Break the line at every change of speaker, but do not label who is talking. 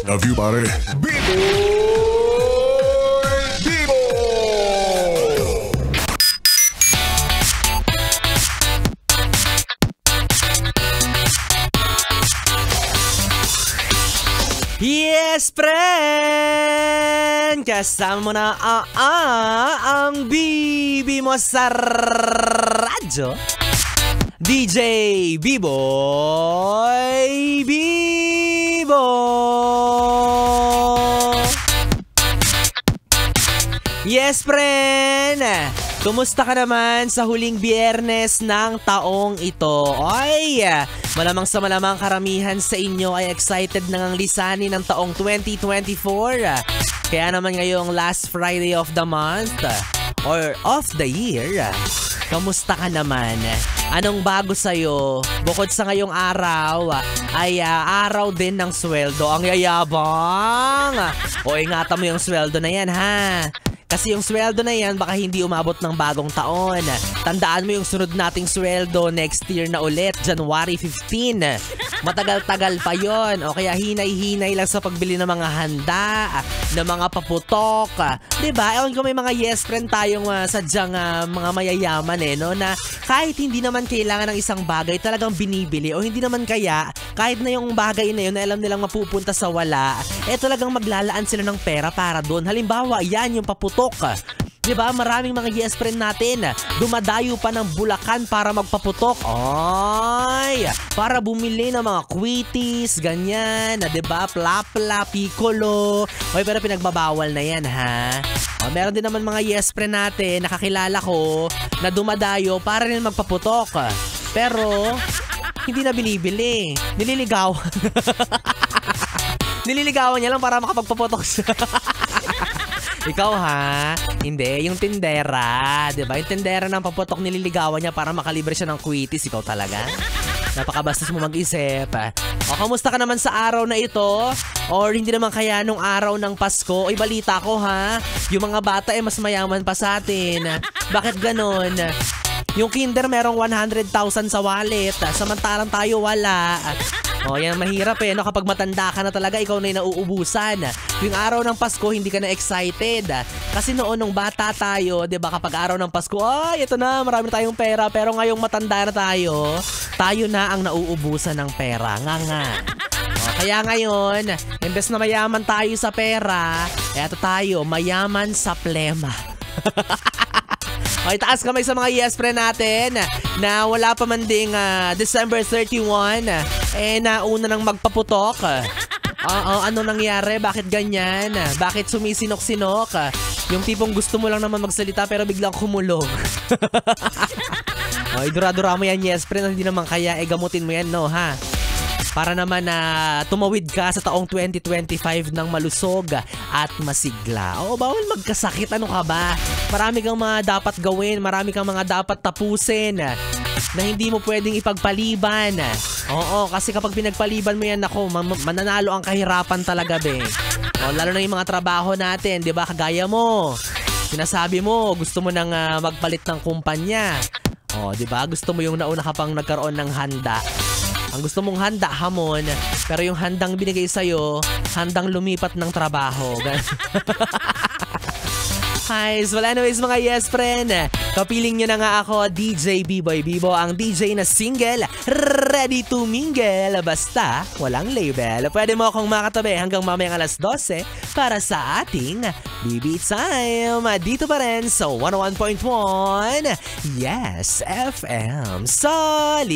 Love you, pare. Biboy Bibo!
Yes, friend! Kasama mo na ang bibi mo sa radyo. DJ Biboy Bibo! Yes, friend! Kumusta ka naman sa huling biyernes ng taong ito? Oy! Malamang sa malamang karamihan sa inyo ay excited nang lisanin ng taong 2024. Kaya naman ngayong last Friday of the month or of the year, kamusta ka naman? Anong bago sa'yo? Bukod sa ngayong araw, ay araw din ng sweldo. Ang yayabang! O ingatan mo yung sweldo na yan, ha? Kasi yung sweldo na yan baka hindi umabot ng bagong taon. Tandaan mo yung sunod nating sweldo next year na ulit, January 15. Matagal-tagal pa yon. O kaya hinay-hinay lang sa pagbili ng mga handa, ng mga paputok. Diba? Ewan ko may mga yes friend tayong sadyang mga mayayaman no? Na kahit hindi naman kailangan ng isang bagay talagang binibili o hindi naman kaya kahit na yung bagay na yun na alam nilang mapupunta sa wala, talagang maglalaan sila ng pera para doon. Halimbawa, yan yung paputok. Diba? Maraming mga yes friend natin dumadayo pa ng Bulacan para magpaputok. Ay! Para bumili ng mga quitties, ganyan. Diba? Plapla, piccolo. Oy, pero pinagbabawal na yan, ha? Meron din naman mga yes friend natin, nakakilala ko, na dumadayo para rin magpaputok. Pero, hindi na binibili. Nililigaw. Nililigawan niya lang para makapagpaputok siya. Ikaw ha? Hindi, yung tindera. Diba? Yung tindera ng paputok nililigawan niya para makalibre siya ng quitties. Ikaw talaga? Napakabastos mo mag-isip. O, kamusta ka naman sa araw na ito? Or hindi naman kaya nung araw ng Pasko? Oy, balita ko ha? Yung mga bata mas mayaman pa sa atin. Bakit ganon? Yung kinder merong 100,000 sa wallet. Samantalang tayo wala. O, yan mahirap no? Kapag matanda ka na talaga, ikaw na yung nauubusan. Yung araw ng Pasko, hindi ka na excited. Kasi noon, nung bata tayo, diba, kapag araw ng Pasko, ay, ito na, marami na tayong pera. Pero ngayong matanda na tayo na ang nauubusan ng pera. Nga. O, kaya ngayon, imbes na mayaman tayo sa pera, eto tayo, mayaman sa plema. Okay, taas kamay sa mga yes friend natin na wala pa man ding December 31 nauna nang magpaputok. Ano nangyari? Bakit ganyan? Bakit sumisinok-sinok? Yung tipong gusto mo lang naman magsalita pero biglang kumulog. Dura-dura mo yan yes friend, hindi naman kaya gamutin mo yan no ha? Para naman tumawid ka sa taong 2025 ng malusog at masigla. Oo, bawal magkasakit. Ano ka ba? Marami kang mga dapat gawin. Marami kang mga dapat tapusin na hindi mo pwedeng ipagpaliban. Oo, kasi kapag pinagpaliban mo yan, ako, mananalo ang kahirapan talaga, be. O, lalo na yung mga trabaho natin, di ba? Kagaya mo. Sinasabi mo, gusto mo nang magpalit ng kumpanya. O, di ba? Gusto mo yung nauna ka pang nagkaroon ng handa. Ang gusto mong handa, hamon. Pero yung handang binigay sa'yo, handang lumipat ng trabaho. Guys, well anyways mga yes friend, kapiling nyo na nga ako, DJ Biboy Bibo, ang DJ na single, ready to mingle, basta walang label. Pwede mo akong makatabi hanggang mamayang alas 12 para sa ating BB Time. Dito pa rin sa 101.1 Yes FM Solid.